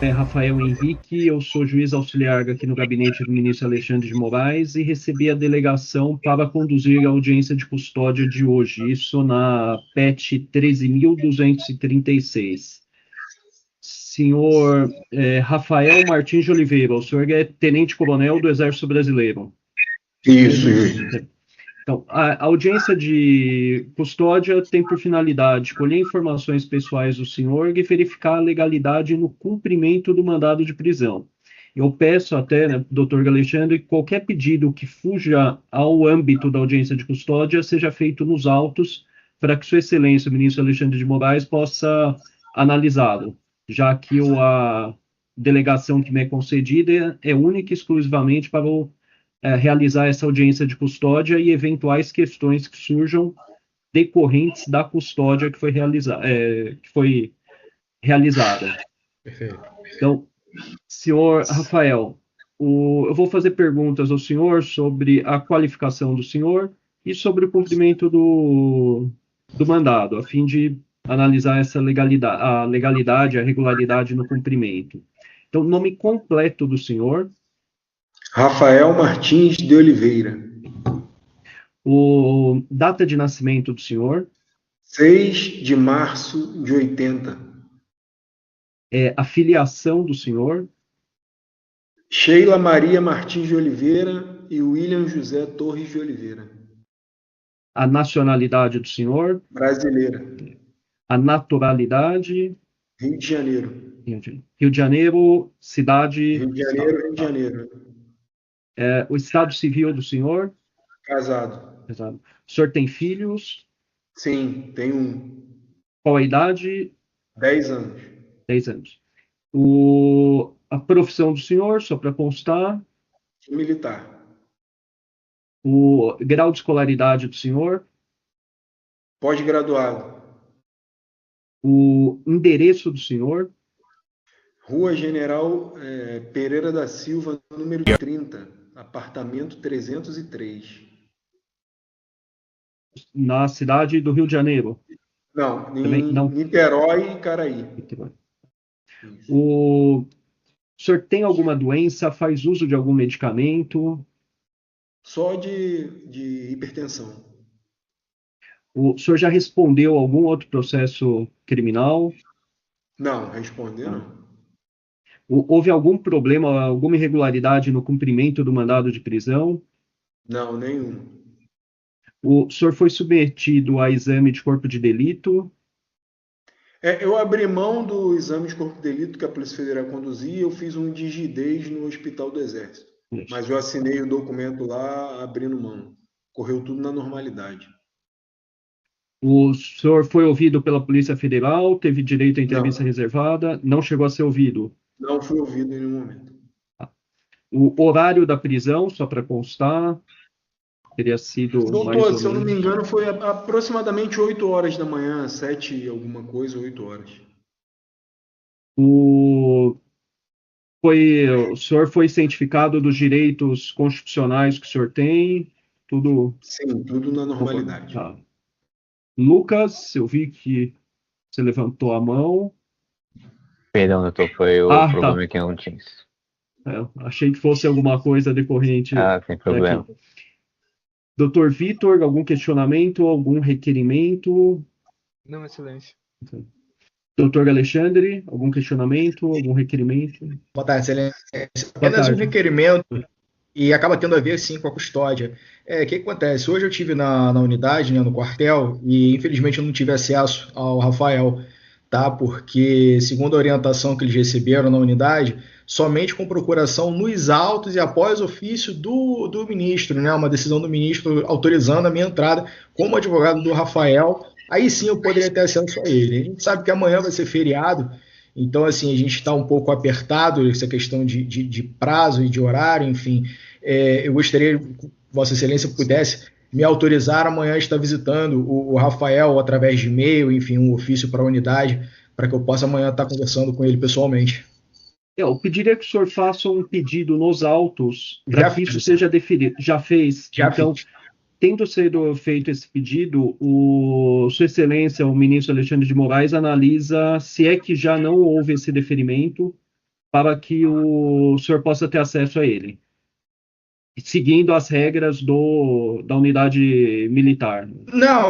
é Rafael Henrique, eu sou juiz auxiliar aqui no gabinete do ministro Alexandre de Moraes e recebi a delegação para conduzir a audiência de custódia de hoje, isso na PET 13.236. Senhor Rafael Martins de Oliveira, o senhor é tenente-coronel do Exército Brasileiro. Isso, isso. Então, a audiência de custódia tem por finalidade colher informações pessoais do senhor e verificar a legalidade no cumprimento do mandado de prisão. Eu peço até, né, doutor Alexandre, que qualquer pedido que fuja ao âmbito da audiência de custódia seja feito nos autos, para que Sua Excelência, o ministro Alexandre de Moraes, possa analisá-lo, já que a delegação que me é concedida é única e exclusivamente para realizar essa audiência de custódia e eventuais questões que surjam decorrentes da custódia que foi realizada. Perfeito. Então, senhor Rafael, eu vou fazer perguntas ao senhor sobre a qualificação do senhor e sobre o cumprimento do mandado, a fim de analisar essa legalidade, a regularidade no cumprimento. Então, nome completo do senhor? Rafael Martins de Oliveira. Data de nascimento do senhor? 6 de março de 80. A filiação do senhor? Sheila Maria Martins de Oliveira e William José Torres de Oliveira. A nacionalidade do senhor? Brasileira. A naturalidade? Rio de Janeiro. Rio de Janeiro, cidade? Rio de Janeiro, Rio de Janeiro. O estado civil do senhor? Casado. Exato. O senhor tem filhos? Sim, tenho um. Qual a idade? 10 anos. 10 anos. A profissão do senhor, só para constar? Militar. O grau de escolaridade do senhor? Pós-graduado. O endereço do senhor? Rua General Pereira da Silva, número 30, apartamento 303. Na cidade do Rio de Janeiro? Não, Também, não. Niterói e Caraí. O senhor tem alguma doença? Faz uso de algum medicamento? Só de hipertensão. O senhor já respondeu a algum outro processo criminal? Não, responder não. Houve algum problema, alguma irregularidade no cumprimento do mandado de prisão? Não, nenhum. O senhor foi submetido a exame de corpo de delito? Eu abri mão do exame de corpo de delito que a Polícia Federal conduzia e eu fiz um de rigidez no Hospital do Exército. Isso. Mas eu assinei o documento lá abrindo mão. Correu tudo na normalidade. O senhor foi ouvido pela Polícia Federal? Teve direito à entrevista reservada? Não chegou a ser ouvido? Não fui ouvido em nenhum momento. O horário da prisão, só para constar, teria sido Doutor, se eu não me engano, foi aproximadamente 8 horas da manhã, 7 alguma coisa, 8 horas. O senhor foi cientificado dos direitos constitucionais que o senhor tem? Tudo? Sim, tudo na normalidade. Tá. Lucas, eu vi que você levantou a mão. Perdão, doutor, foi o problema tá. que eu não tinha. Achei que fosse alguma coisa decorrente. Sem problema. Daqui. Doutor Vitor, algum questionamento, algum requerimento? Não, excelência. Doutor Alexandre, algum questionamento, algum requerimento? Boa tarde, excelência. Apenas um requerimento e acaba tendo a ver, sim, com a custódia. O que acontece? Hoje eu estive na unidade, né, no quartel, e infelizmente eu não tive acesso ao Rafael, tá? Porque, segundo a orientação que eles receberam na unidade, somente com procuração nos autos e após ofício do ministro, né, uma decisão do ministro autorizando a minha entrada como advogado do Rafael, aí sim eu poderia ter acesso a ele. A gente sabe que amanhã vai ser feriado, então assim, a gente está um pouco apertado, essa questão de prazo e de horário, enfim. Eu gostaria que Vossa Excelência pudesse me autorizar amanhã a estar visitando o Rafael através de e-mail, enfim, um ofício para a unidade, para que eu possa amanhã estar conversando com ele pessoalmente. Eu pediria que o senhor faça um pedido nos autos para que isso seja definido. Já fez? Já então, fiz. Tendo sido feito esse pedido, Sua Excelência, o ministro Alexandre de Moraes, analisa se é que já não houve esse deferimento para que o senhor possa ter acesso a ele, seguindo as regras da unidade militar. Não,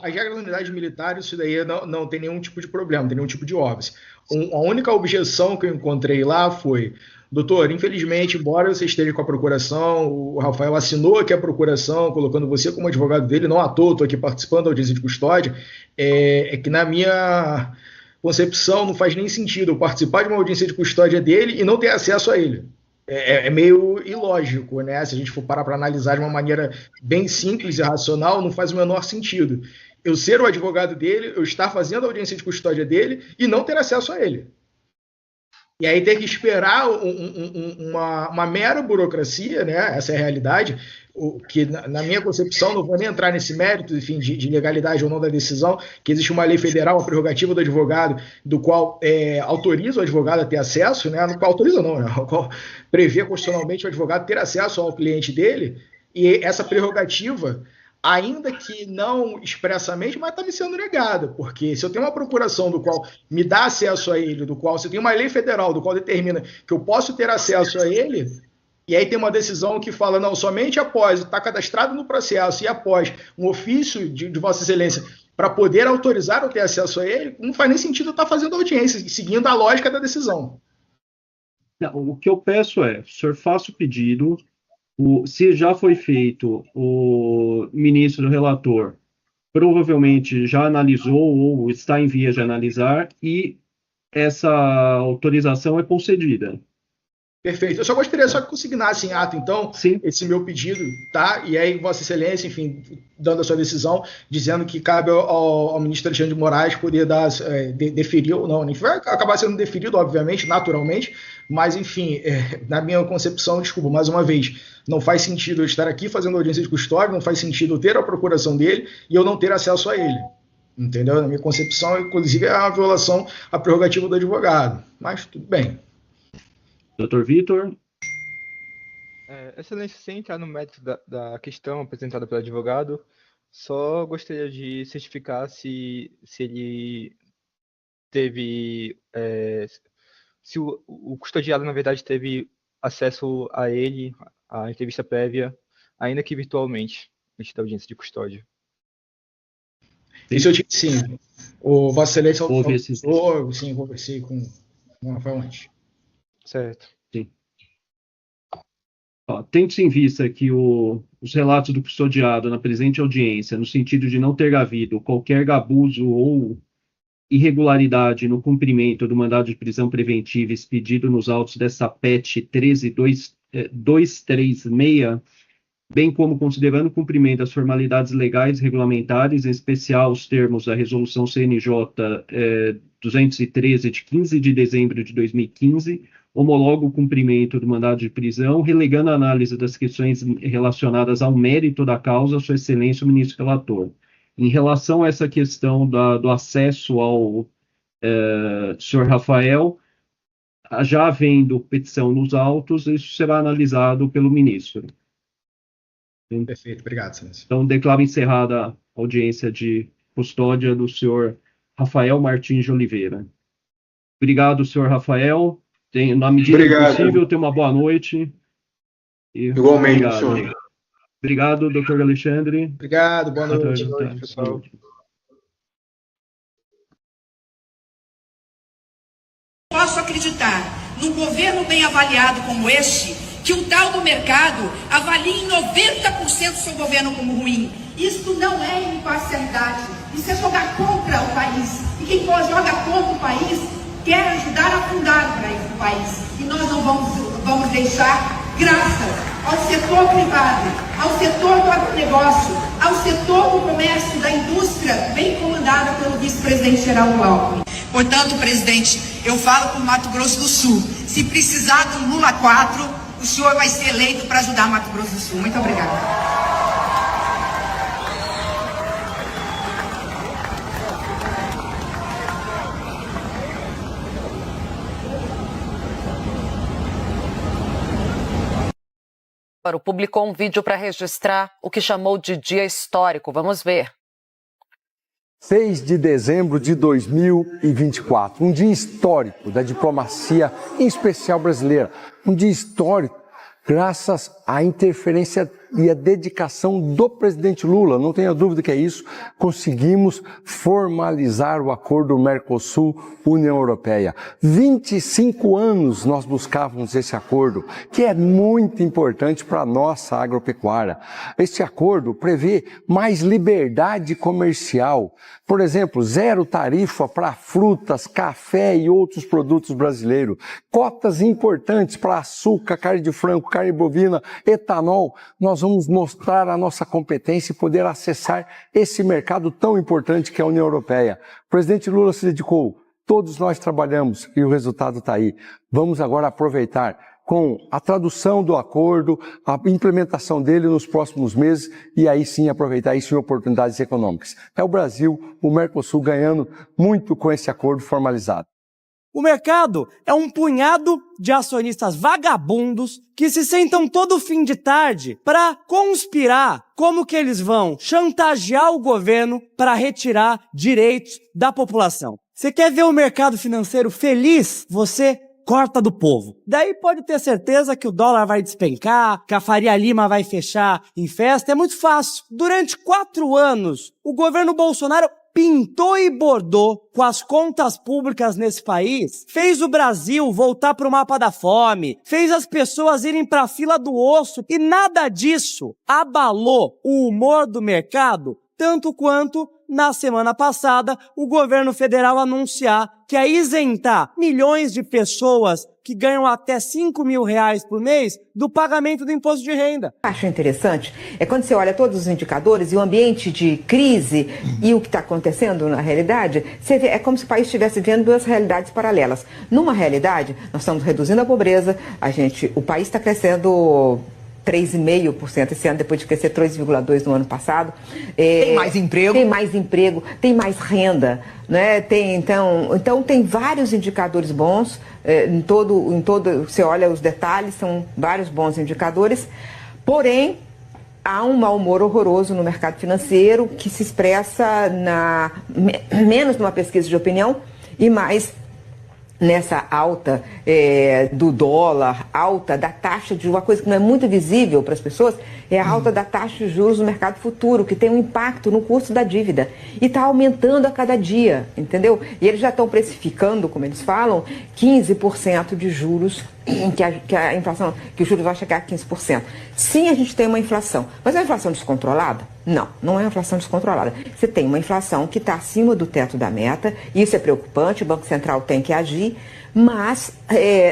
as regras da unidade militar, isso daí não tem nenhum tipo de problema, não tem nenhum tipo de óbice. A única objeção que eu encontrei lá foi: doutor, infelizmente, embora você esteja com a procuração, o Rafael assinou aqui a procuração, colocando você como advogado dele, não à toa, estou aqui participando da audiência de custódia, é que na minha concepção não faz nem sentido eu participar de uma audiência de custódia dele e não ter acesso a ele. É meio ilógico, né? Se a gente for parar para analisar de uma maneira bem simples e racional, não faz o menor sentido. Eu ser o advogado dele, eu estar fazendo a audiência de custódia dele e não ter acesso a ele. E aí ter que esperar uma mera burocracia, né? Essa é a realidade, que na minha concepção, não vou nem entrar nesse mérito, enfim, de legalidade ou não da decisão, que existe uma lei federal, a prerrogativa do advogado, do qual autoriza o advogado a ter acesso, né? No qual autoriza não, né? No qual prevê constitucionalmente o advogado ter acesso ao cliente dele, e essa prerrogativa, ainda que não expressamente, mas está me sendo negada, porque se eu tenho uma procuração do qual me dá acesso a ele, do qual se eu tenho uma lei federal do qual determina que eu posso ter acesso a ele, e aí tem uma decisão que fala, não, somente após estar cadastrado no processo e após um ofício de Vossa Excelência para poder autorizar eu ter acesso a ele, não faz nem sentido eu estar fazendo audiência, seguindo a lógica da decisão. Não, o que eu peço é, o senhor faça o pedido. Se já foi feito, o ministro relator provavelmente já analisou ou está em vias de analisar e essa autorização é concedida. Perfeito. Eu só gostaria que consignasse em ato, então, sim, esse meu pedido, tá? E aí, Vossa Excelência, enfim, dando a sua decisão, dizendo que cabe ao ministro Alexandre de Moraes poder deferir ou não. Vai acabar sendo deferido, obviamente, naturalmente, mas, enfim, na minha concepção, desculpa, mais uma vez, não faz sentido eu estar aqui fazendo audiência de custódia, não faz sentido eu ter a procuração dele e eu não ter acesso a ele. Entendeu? Na minha concepção, inclusive, é uma violação à prerrogativa do advogado. Mas tudo bem. Doutor Vitor? Excelência, sem entrar no mérito da questão apresentada pelo advogado, só gostaria de certificar se ele teve, se o custodiado, na verdade, teve acesso a ele, a entrevista prévia, ainda que virtualmente, antes da audiência de custódia. Isso eu tive sim. O Vossa Excelência sim, conversei com o Rafael antes. Certo. Sim. Tendo-se em vista que os relatos do custodiado na presente audiência, no sentido de não ter havido qualquer abuso ou irregularidade no cumprimento do mandado de prisão preventiva expedido nos autos dessa PET 13236, bem como considerando o cumprimento das formalidades legais e regulamentares, em especial os termos da Resolução CNJ 213, de 15 de dezembro de 2015, homologa o cumprimento do mandado de prisão, relegando a análise das questões relacionadas ao mérito da causa, Sua Excelência, o ministro relator. Em relação a essa questão do acesso ao senhor Rafael, já havendo petição nos autos, isso será analisado pelo ministro. Perfeito, obrigado, Excelência. Então, declaro encerrada a audiência de custódia do senhor Rafael Martins de Oliveira. Obrigado, senhor Rafael. Na medida possível, tenha uma boa noite. Igualmente, senhor. Obrigado, doutor Alexandre. Obrigado, boa noite. Boa noite, pessoal. Posso acreditar num governo bem avaliado como este, que o tal do mercado avalie em 90% o seu governo como ruim. Isso não é imparcialidade, isso é jogar contra o país. E quem joga contra o país quer ajudar a afundar o país. E nós não vamos deixar, graças ao setor privado, ao setor do agronegócio, ao setor do comércio, da indústria, bem comandada pelo vice-presidente Geraldo Alckmin. Portanto, presidente, eu falo por Mato Grosso do Sul. Se precisar do Lula 4, o senhor vai ser eleito para ajudar Mato Grosso do Sul. Muito obrigada. Publicou um vídeo para registrar o que chamou de dia histórico. Vamos ver. 6 de dezembro de 2024, um dia histórico da diplomacia, em especial brasileira. Um dia histórico graças à interferência e à dedicação do presidente Lula, não tenha dúvida que é isso, conseguimos formalizar o acordo Mercosul-União Europeia. 25 anos nós buscávamos esse acordo, que é muito importante para a nossa agropecuária. Este acordo prevê mais liberdade comercial, por exemplo, zero tarifa para frutas, café e outros produtos brasileiros, cotas importantes para açúcar, carne de frango, carne bovina, etanol. Nós vamos mostrar a nossa competência e poder acessar esse mercado tão importante que é a União Europeia. O presidente Lula se dedicou, todos nós trabalhamos e o resultado está aí. Vamos agora aproveitar com a tradução do acordo, a implementação dele nos próximos meses e aí sim aproveitar isso em oportunidades econômicas. É o Brasil, o Mercosul ganhando muito com esse acordo formalizado. O mercado é um punhado de acionistas vagabundos que se sentam todo fim de tarde para conspirar como que eles vão chantagear o governo para retirar direitos da população. Você quer ver o mercado financeiro feliz? Você corta do povo. Daí pode ter certeza que o dólar vai despencar, que a Faria Lima vai fechar em festa. É muito fácil. Durante 4 anos, o governo Bolsonaro pintou e bordou com as contas públicas nesse país, fez o Brasil voltar para o mapa da fome, fez as pessoas irem para a fila do osso e nada disso abalou o humor do mercado, tanto quanto na semana passada o governo federal anunciar que ia isentar milhões de pessoas que ganham até R$5.000 por mês do pagamento do imposto de renda. Acho interessante é quando você olha todos os indicadores e o ambiente de crise e o que está acontecendo na realidade, você vê, é como se o país estivesse vendo 2 realidades paralelas. Numa realidade, nós estamos reduzindo a pobreza, o país está crescendo 3,5% esse ano, depois de crescer 3,2% no ano passado. Tem mais emprego. Tem mais emprego, tem mais renda, né? Então tem vários indicadores bons, em todo, você olha os detalhes, são vários bons indicadores, porém, há um mau humor horroroso no mercado financeiro que se expressa menos numa pesquisa de opinião e mais nessa alta do dólar, alta da taxa de juros, uma coisa que não é muito visível para as pessoas, é a alta da taxa de juros no mercado futuro, que tem um impacto no custo da dívida. E está aumentando a cada dia, entendeu? E eles já estão precificando, como eles falam, 15% de juros, que a inflação, que os juros vai chegar a 15%. Sim, a gente tem uma inflação, mas é uma inflação descontrolada? Não, não é uma inflação descontrolada. Você tem uma inflação que está acima do teto da meta, isso é preocupante, o Banco Central tem que agir, mas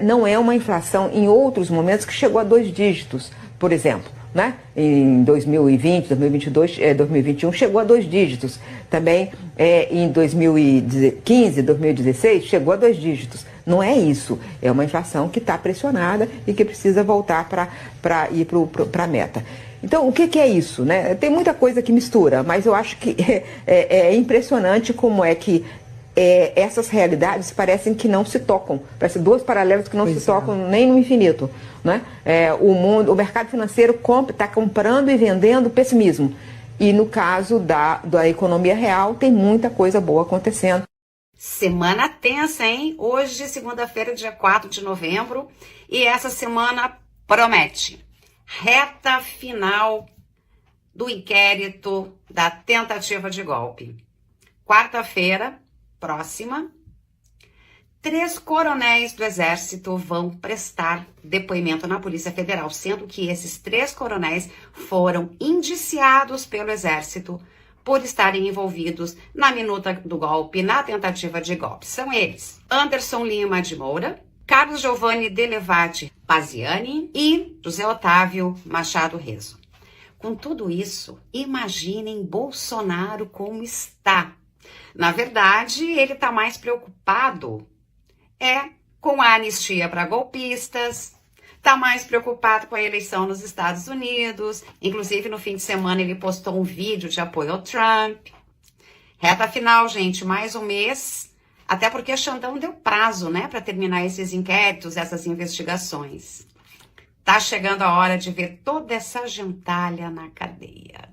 não é uma inflação em outros momentos que chegou a 2 dígitos, por exemplo. Né? Em 2020, 2022, 2021 chegou a 2 dígitos. Também em 2015, 2016 chegou a 2 dígitos. Não é isso. É uma inflação que está pressionada e que precisa voltar para ir para a meta. Então, o que é isso? Né? Tem muita coisa que mistura, mas eu acho que é impressionante como é que essas realidades parecem que não se tocam. Parecem 2 paralelos que não se tocam nem no infinito. Né? O mercado financeiro está comprando e vendendo pessimismo. E no caso da economia real, tem muita coisa boa acontecendo. Semana tensa, hein? Hoje, segunda-feira, dia 4 de novembro. E essa semana promete. Reta final do inquérito da tentativa de golpe. Quarta-feira próxima, 3 coronéis do Exército vão prestar depoimento na Polícia Federal, sendo que esses 3 coronéis foram indiciados pelo Exército por estarem envolvidos na minuta do golpe, na tentativa de golpe. São eles: Anderson Lima de Moura, Carlos Giovanni Delevade Paziani e José Otávio Machado Rezo. Com tudo isso, imaginem Bolsonaro como está. Na verdade, ele está mais preocupado com a anistia para golpistas, está mais preocupado com a eleição nos Estados Unidos. Inclusive, no fim de semana, ele postou um vídeo de apoio ao Trump. Reta final, gente, mais um mês, até porque Xandão deu prazo, né, para terminar esses inquéritos, essas investigações. Tá chegando a hora de ver toda essa gentalha na cadeia.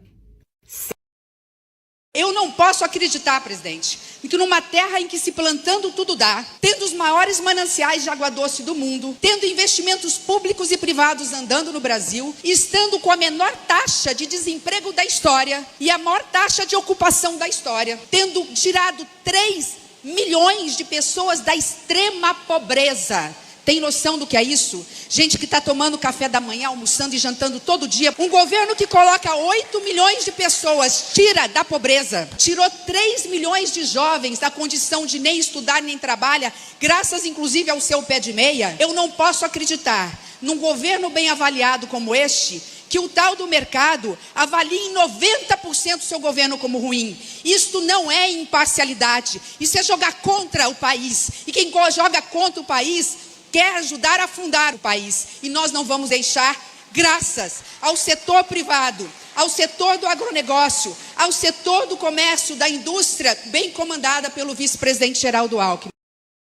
Eu não posso acreditar, presidente, que numa terra em que se plantando tudo dá, tendo os maiores mananciais de água doce do mundo, tendo investimentos públicos e privados andando no Brasil, estando com a menor taxa de desemprego da história e a maior taxa de ocupação da história, tendo tirado 3 milhões de pessoas da extrema pobreza. Tem noção do que é isso? Gente que está tomando café da manhã, almoçando e jantando todo dia. Um governo que coloca 8 milhões de pessoas, tira da pobreza. Tirou 3 milhões de jovens da condição de nem estudar nem trabalhar, graças inclusive ao seu pé de meia. Eu não posso acreditar num governo bem avaliado como este, que o tal do mercado avalie em 90% o seu governo como ruim. Isto não é imparcialidade, isso é jogar contra o país. E quem joga contra o país quer ajudar a afundar o país. E nós não vamos deixar, graças ao setor privado, ao setor do agronegócio, ao setor do comércio, da indústria, bem comandada pelo vice-presidente Geraldo Alckmin.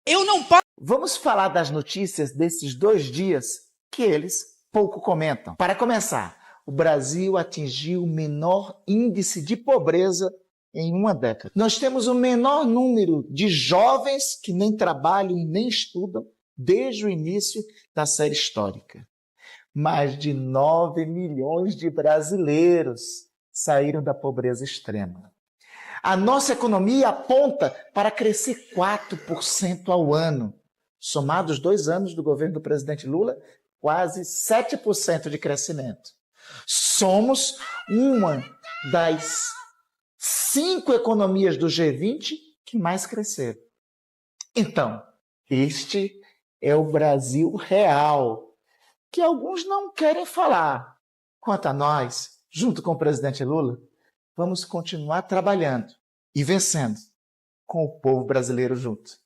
Eu não posso... Vamos falar das notícias desses 2 dias que eles pouco comentam. Para começar, o Brasil atingiu o menor índice de pobreza em uma década. Nós temos o menor número de jovens que nem trabalham e nem estudam desde o início da série histórica. Mais de 9 milhões de brasileiros saíram da pobreza extrema. A nossa economia aponta para crescer 4% ao ano. Somados 2 anos do governo do presidente Lula, quase 7% de crescimento. Somos uma das 5 economias do G20 que mais cresceram. Então, este é o Brasil real, que alguns não querem falar. Quanto a nós, junto com o presidente Lula, vamos continuar trabalhando e vencendo com o povo brasileiro junto.